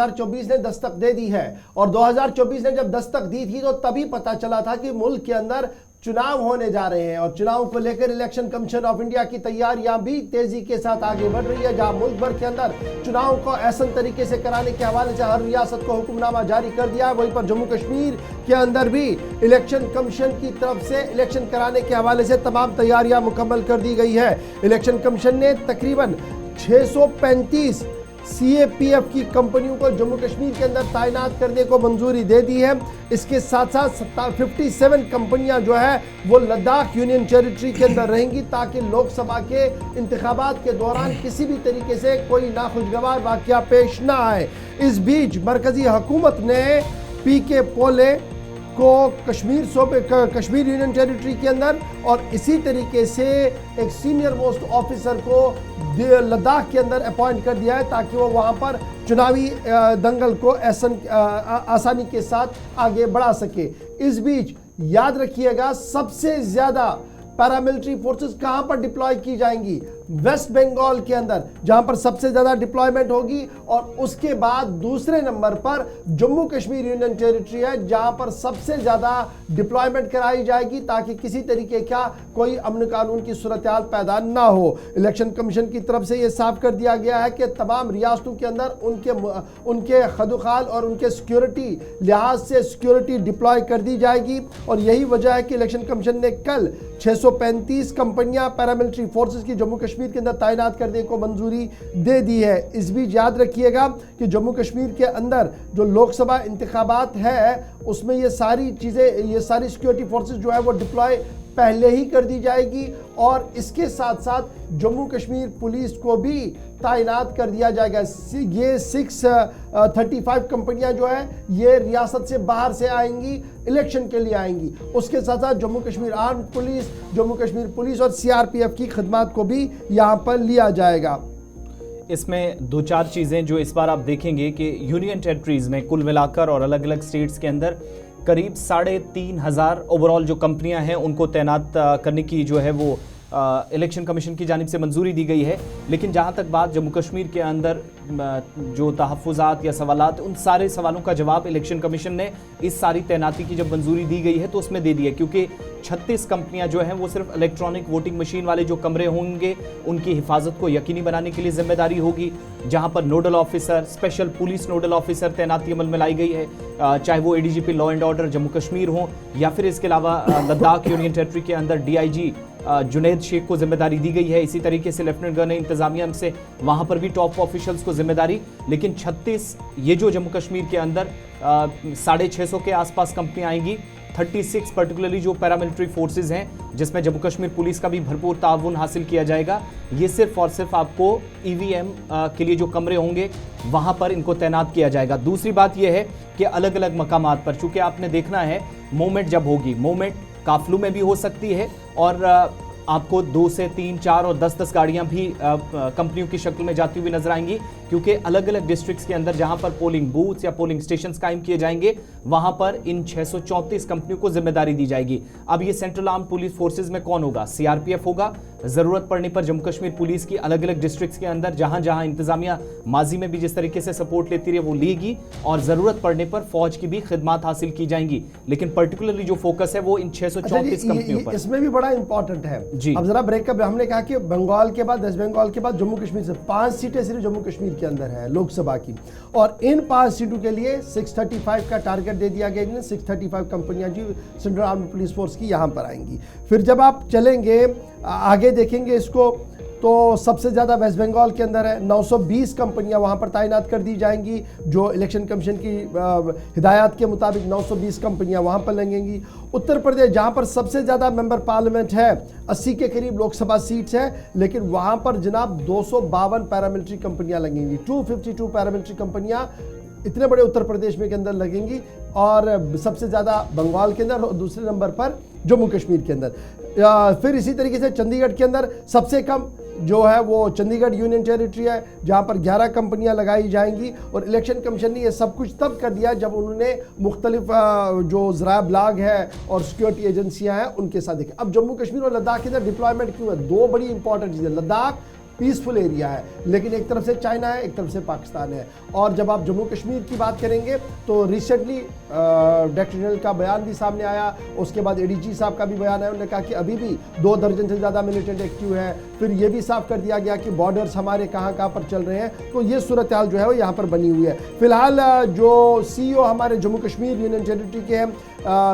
2024 ने दस्तक दे दी है और 2024 ने जब दस्तक दी थी तो तभी पता चला था कि मुल्क के अंदर चुनाव होने जा रहे हैं और चुनाव को लेकर इलेक्शन कमीशन ऑफ इंडिया की तैयारियां भी तेजी के साथ आगे बढ़ रही है, जहां मुल्क भर के अंदर चुनाव को ऐसा तरीके से कराने के हवाले से हर रियासत को हुक्मनामा जारी कर दिया है। वहीं पर जम्मू कश्मीर के अंदर भी इलेक्शन कमीशन की तरफ से इलेक्शन कराने के हवाले से तमाम तैयारियां मुकम्मल कर दी गई है। इलेक्शन कमीशन ने तकरीबन 635 CAPF की कंपनियों को जम्मू कश्मीर के अंदर तैनात करने को मंजूरी दे दी है। इसके साथ साथ 57 कंपनियां जो है वो लद्दाख यूनियन टेरिटरी के अंदर रहेंगी ताकि लोकसभा के इंतखाबात के दौरान किसी भी तरीके से कोई नाखुशगवार वाकया पेश ना आए। इस बीच मरकजी हुकूमत ने PK पोले को कश्मीर यूनियन टेरिटरी के अंदर और इसी तरीके से एक सीनियर मोस्ट ऑफिसर को लद्दाख के अंदर अपॉइंट कर दिया है ताकि वो वहां पर चुनावी दंगल को आसानी के साथ आगे बढ़ा सके। इस बीच याद रखिएगा सबसे ज्यादा पैरामिलिट्री फोर्सेस कहां पर डिप्लॉय की जाएंगी, वेस्ट बंगाल के अंदर जहां पर सबसे ज्यादा डिप्लॉयमेंट होगी और उसके बाद दूसरे नंबर पर जम्मू कश्मीर यूनियन टेरिटरी है जहां पर सबसे ज्यादा डिप्लॉयमेंट कराई जाएगी ताकि किसी तरीके का कोई अमन कानून की सूरत-ए-हाल पैदा ना हो। इलेक्शन कमीशन की तरफ से यह साफ कर दिया गया है कि तमाम रियासतों के अंदर उनके खदुखाल और उनके सिक्योरिटी लिहाज से सिक्योरिटी डिप्लॉय कर दी जाएगी और यही वजह है कि इलेक्शन कमीशन ने कल 635 कंपनियां पैरामिलिट्री फोर्सेस की जम्मू कश्मीर के अंदर तैनात करने को मंजूरी दे दी है। इस बीच याद रखिएगा कि जम्मू कश्मीर के अंदर जो लोकसभा इंतखाबात है उसमें ये सारी चीज़ें, ये सारी सिक्योरिटी फोर्सेस जो है वो डिप्लॉय पहले ही कर दी जाएगी और इसके साथ साथ जम्मू कश्मीर पुलिस को भी तैनात कर दिया जाएगा। ये 635 कंपनियां जो है ये रियासत से बाहर से आएंगी, इलेक्शन के लिए आएंगी। उसके साथ साथ Jammu Kashmir armed police, Jammu Kashmir police और CRPF की खदमात को भी यहाँ पर लिया जाएगा। इसमें दो चार चीज़ें जो इस बार आप देखेंगे कि यूनियन टेरिटरीज में कुल मिलाकर और अलग अलग स्टेट्स के अंदर करीब 3,500 ओवरऑल जो कंपनियां हैं उनको तैनात करने की जो है वो इलेक्शन कमीशन की जानिब से मंजूरी दी गई है। लेकिन जहां तक बात जम्मू कश्मीर के अंदर जो तहफ़्फ़ुज़ात या सवालात, उन सारे सवालों का जवाब इलेक्शन कमीशन ने इस सारी तैनाती की जब मंजूरी दी गई है तो उसमें दे दी है, क्योंकि 36 कंपनियां जो हैं वो सिर्फ इलेक्ट्रॉनिक वोटिंग मशीन वाले जो कमरे होंगे उनकी हिफाजत को यकीनी बनाने के लिए जिम्मेदारी होगी, जहां पर nodal officer, special police nodal officer तैनाती अमल में लाई गई है, चाहे वो ADGP law and order Jammu Kashmir हो या फिर इसके अलावा लद्दाख यूनियन टेरिटरी के अंदर DIG जुनैद शेख को जिम्मेदारी दी गई है। इसी तरीके से लेफ्टिनेंट गवर्नर इंतजामिया से वहां पर भी टॉप ऑफिशियल्स को जिम्मेदारी। लेकिन 36 ये जो जम्मू कश्मीर के अंदर 650 के आसपास कंपनियां आएंगी, 36 पर्टिकुलरली जो पैरामिलिट्री फोर्सेज हैं जिसमें जम्मू कश्मीर पुलिस का भी भरपूर ताउन हासिल किया जाएगा। ये सिर्फ और सिर्फ आपको EVM के लिए जो कमरे होंगे वहां पर इनको तैनात किया जाएगा। दूसरी बात यह है कि अलग अलग मकामात पर, चूंकि आपने देखना है मूवमेंट जब होगी, मूवमेंट काफिलों में भी हो सकती है और आपको 2 से 3, 4 और 10-10 गाड़ियां भी कंपनियों की शक्ल में जाती हुई नजर आएंगी, क्योंकि अलग अलग डिस्ट्रिक्ट्स के अंदर जहां पर पोलिंग बूथ्स या पोलिंग स्टेशंस कायम किए जाएंगे वहां पर इन 634 कंपनियों को जिम्मेदारी दी जाएगी। अब ये सेंट्रल आर्म पुलिस फोर्सेज में कौन होगा? CRPF होगा। जरूरत पड़ने पर जम्मू कश्मीर पुलिस की अलग अलग डिस्ट्रिक्ट्स के अंदर जहां जहां इंतजामिया माजी में भी जिस तरीके से सपोर्ट लेती रही वो लेगी और जरूरत पड़ने पर फौज की भी खिदमात हासिल की जाएंगी। लेकिन पर्टिकुलरली जो फोकस है वो इन 634 कंपनियों पर। इसमें भी बड़ा इंपॉर्टेंट है जी। अब जरा ब्रेकअप, हमने कहा कि बंगाल के बाद, वेस्ट बंगाल के बाद जम्मू कश्मीर से 5 सीटें सिर्फ जम्मू कश्मीर के अंदर है लोकसभा की और इन 5 सीटों के लिए 635 का टारगेट दे दिया गया। 635 कंपनियां जी सेंट्रल आर्म्ड पुलिस फोर्स की यहां पर आएंगी। फिर जब आप चलेंगे आगे देखेंगे इसको तो सबसे ज़्यादा वेस्ट बंगाल के अंदर है, 920 कंपनियां वहां पर तैनात कर दी जाएंगी। जो इलेक्शन कमीशन की हिदायत के मुताबिक 920 कंपनियां वहां पर लगेंगी। उत्तर प्रदेश जहां पर सबसे ज़्यादा मेंबर पार्लियामेंट है, 80 के करीब लोकसभा सीट्स है, लेकिन वहां पर जनाब 252 पैरामिलिट्री कंपनियां लगेंगी। 252 पैरामिलिट्री कंपनियां इतने बड़े उत्तर प्रदेश में के अंदर लगेंगी और सबसे ज़्यादा बंगाल के अंदर और दूसरे नंबर पर जम्मू कश्मीर के अंदर। फिर इसी तरीके से चंडीगढ़ के अंदर सबसे कम जो है वो चंडीगढ़ यूनियन टेरिटरी है जहां पर 11 कंपनियां लगाई जाएंगी। और इलेक्शन कमीशन ने यह सब कुछ तब कर दिया जब उन्होंने मुख्तलिफ जो ज़राए ब्लाग है और सिक्योरिटी एजेंसियां हैं उनके साथ देखे। अब जम्मू कश्मीर और लद्दाख के अंदर डिप्लॉयमेंट क्यों है? 2 बड़ी इंपॉर्टेंट चीज़ें। लद्दाख पीसफुल एरिया है, लेकिन एक तरफ से चाइना है, एक तरफ से पाकिस्तान है। और जब आप जम्मू कश्मीर की बात करेंगे तो रिसेंटली डायरेक्टर जनरल का बयान भी सामने आया, उसके बाद एडीजी साहब का भी बयान है, उन्होंने कहा कि अभी भी 2 दर्जन से ज़्यादा मिलिटेंट एक्टिव है। फिर ये भी साफ कर दिया गया कि बॉर्डर्स हमारे कहाँ पर चल रहे हैं, तो ये सूरत हाल जो है वो यहाँ पर बनी हुई है। फिलहाल जो CEO हमारे जम्मू कश्मीर यूनियन टेरिटरी के हैं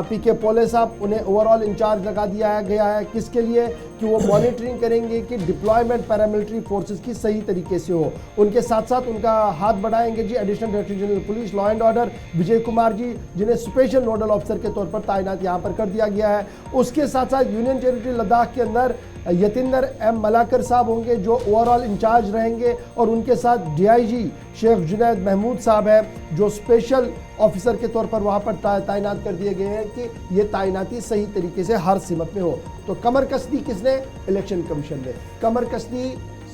PK पोले साहब, उन्हें ओवरऑल इंचार्ज लगा दिया गया है। किसके लिए? कि वो मॉनिटरिंग करेंगे कि डिप्लॉयमेंट पैरामिलिट्री फोर्सेस की सही तरीके से हो। उनके साथ साथ उनका हाथ बढ़ाएंगे जी additional director general police law and order Vijay Kumar ji, जिन्हें स्पेशल नोडल ऑफिसर के तौर पर तैनात यहाँ पर कर दिया गया है। उसके साथ साथ यूनियन टेरिटरी लद्दाख के अंदर यतिंदर M मलाकर साहब होंगे जो ओवरऑल इंचार्ज रहेंगे, और उनके साथ DIG शेख जुनैद महमूद साहब हैं जो स्पेशल ऑफिसर के तौर पर वहाँ पर तैनात कर दिए गए हैं कि ये तैनाती सही तरीके से हर सिमत में हो। तो कमर कसदी किसने? इलेक्शन कमीशन ने कमर कसदी,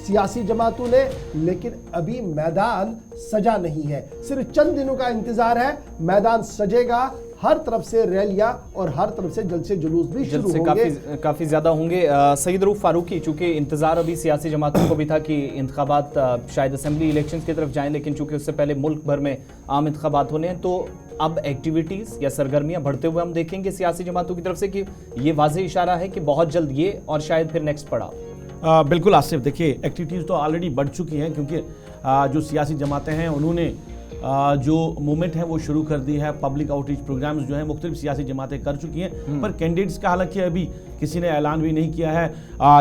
सियासी जमातों ने, लेकिन अभी मैदान सजा नहीं है। सिर्फ चंद दिनों का इंतजार है, मैदान सजेगा। हर तरफ से रैलियां और हर तरफ से जल्द से जुलूस भी शुरू होंगे, काफ़ी ज़्यादा होंगे। सईद रऊफ फारूकी, चूंकि इंतज़ार अभी सियासी जमातों को भी था कि इंतखाबात शायद असेंबली इलेक्शंस की तरफ जाएं, लेकिन चूंकि उससे पहले मुल्क भर में आम इंतखाबात होने हैं, तो अब एक्टिविटीज़ या सरगर्मियां बढ़ते हुए हम देखेंगे सियासी जमातों की तरफ से कि ये वाज़ेह इशारा है कि बहुत जल्द ये और शायद फिर नेक्स्ट पड़ाव। बिल्कुल आसिफ, देखिए एक्टिविटीज़ तो ऑलरेडी बढ़ चुकी हैं, क्योंकि जो सियासी जमातें हैं उन्होंने जो मूवमेंट है वो शुरू कर दी है। पब्लिक आउटरीच प्रोग्राम्स जो हैं मुख्तलिफ सियासी जमातें कर चुकी हैं, पर कैंडिडेट्स का हालांकि अभी किसी ने ऐलान भी नहीं किया है।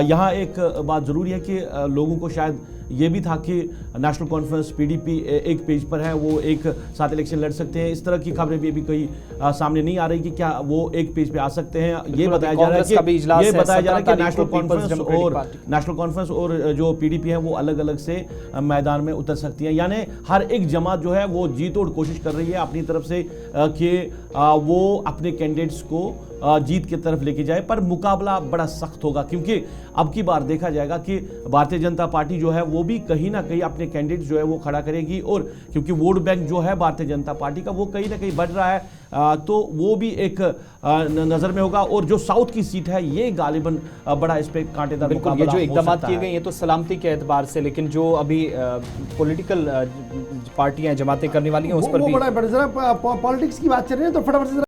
यहाँ एक बात ज़रूरी है कि लोगों को शायद ये भी था कि नेशनल कॉन्फ्रेंस PDP एक पेज पर है, वो एक साथ इलेक्शन लड़ सकते हैं। इस तरह की खबरें भी अभी कहीं सामने नहीं आ रही कि क्या वो एक पेज पे आ सकते हैं। ये बताया जा रहा है कि नेशनल कॉन्फ्रेंस और जो PDP है वो अलग अलग से मैदान में उतर सकती है। यानी हर एक जमात जो है वो जी तोड़ कोशिश कर रही है अपनी तरफ से कि वो अपने कैंडिडेट्स को जीत की तरफ लेके जाए, पर मुकाबला बड़ा सख्त होगा, क्योंकि अब की बार देखा जाएगा कि भारतीय जनता पार्टी जो है वो भी कहीं ना कहीं अपने कैंडिडेट जो है वो खड़ा करेगी, और क्योंकि वोट बैंक जो है भारतीय जनता पार्टी का वो कहीं ना कहीं बढ़ रहा है, तो वो भी एक नज़र में होगा। और जो साउथ की सीट है ये गालिबन बड़ा इस पे कांटेदार मुकाबला। ये जो इकदाम किए गए ये तो सलामती के एतबार से, लेकिन जो अभी पॉलिटिकल पार्टियां जमातें करने वाली हैं उस पर भी बड़ा पॉलिटिक्स की बात चल रही है, तो फटाफट से